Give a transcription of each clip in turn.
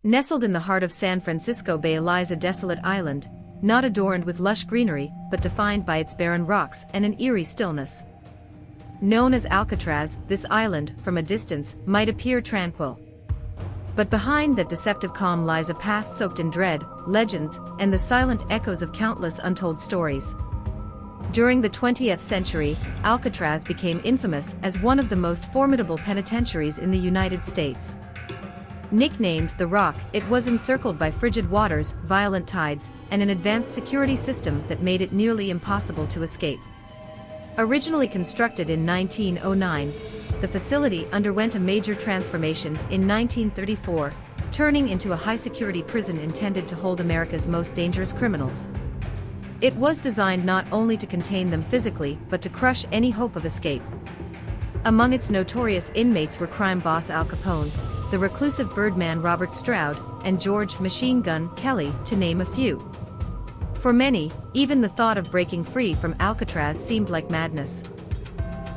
Nestled in the heart of San Francisco Bay lies a desolate island, not adorned with lush greenery, but defined by its barren rocks and an eerie stillness. Known as Alcatraz, this island, from a distance, might appear tranquil. But behind that deceptive calm lies a past soaked in dread, legends, and the silent echoes of countless untold stories. During the 20th century, Alcatraz became infamous as one of the most formidable penitentiaries in the United States. Nicknamed the Rock, it was encircled by frigid waters, violent tides, and an advanced security system that made it nearly impossible to escape. Originally constructed in 1909, the facility underwent a major transformation in 1934, turning into a high-security prison intended to hold America's most dangerous criminals. It was designed not only to contain them physically, but to crush any hope of escape. Among its notorious inmates were crime boss Al Capone, the reclusive Birdman Robert Stroud, and George "Machine Gun" Kelly, to name a few. For many, even the thought of breaking free from Alcatraz seemed like madness.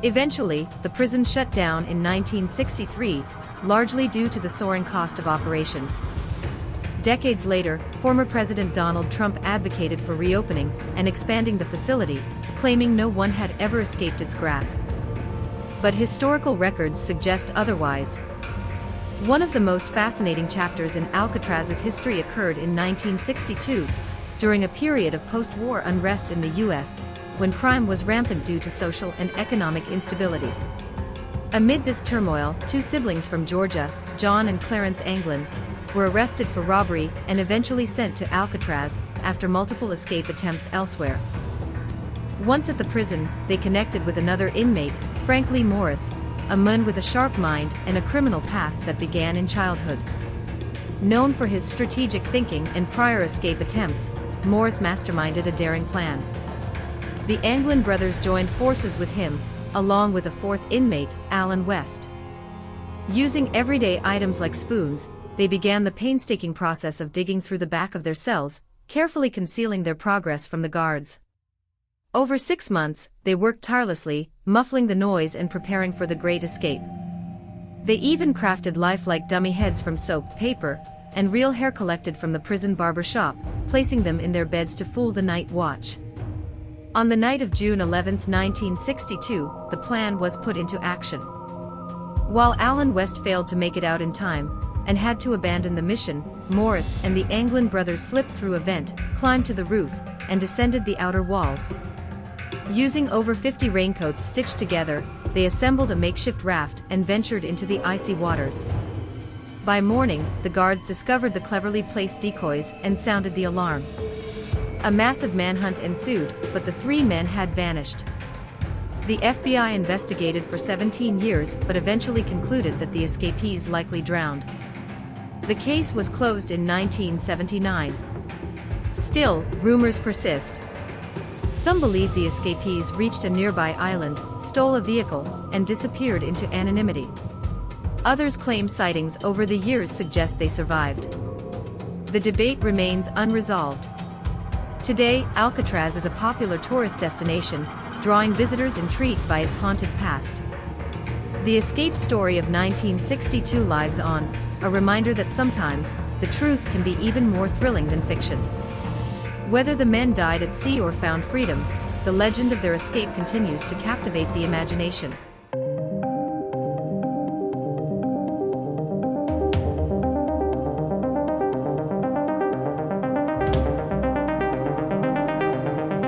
Eventually, the prison shut down in 1963, largely due to the soaring cost of operations. Decades later, former President Donald Trump advocated for reopening and expanding the facility, claiming no one had ever escaped its grasp. But historical records suggest otherwise. One of the most fascinating chapters in Alcatraz's history occurred in 1962, during a period of post-war unrest in the U.S., when crime was rampant due to social and economic instability. Amid this turmoil, two siblings from Georgia, John and Clarence Anglin, were arrested for robbery and eventually sent to Alcatraz after multiple escape attempts elsewhere. Once at the prison, they connected with another inmate, Frank Lee Morris, a man with a sharp mind and a criminal past that began in childhood. Known for his strategic thinking and prior escape attempts, Morris masterminded a daring plan. The Anglin brothers joined forces with him, along with a fourth inmate, Alan West. Using everyday items like spoons, they began the painstaking process of digging through the back of their cells, carefully concealing their progress from the guards. Over 6 months, they worked tirelessly, muffling the noise and preparing for the great escape. They even crafted lifelike dummy heads from soap, paper, and real hair collected from the prison barber shop, placing them in their beds to fool the night watch. On the night of June 11, 1962, the plan was put into action. While Alan West failed to make it out in time, and had to abandon the mission, Morris and the Anglin brothers slipped through a vent, climbed to the roof, and descended the outer walls. Using over 50 raincoats stitched together, they assembled a makeshift raft and ventured into the icy waters. By morning, the guards discovered the cleverly placed decoys and sounded the alarm. A massive manhunt ensued, but the 3 men had vanished. The FBI investigated for 17 years but eventually concluded that the escapees likely drowned. The case was closed in 1979. Still, rumors persist. Some believe the escapees reached a nearby island, stole a vehicle, and disappeared into anonymity. Others claim sightings over the years suggest they survived. The debate remains unresolved. Today, Alcatraz is a popular tourist destination, drawing visitors intrigued by its haunted past. The escape story of 1962 lives on, a reminder that sometimes, the truth can be even more thrilling than fiction. Whether the men died at sea or found freedom, the legend of their escape continues to captivate the imagination.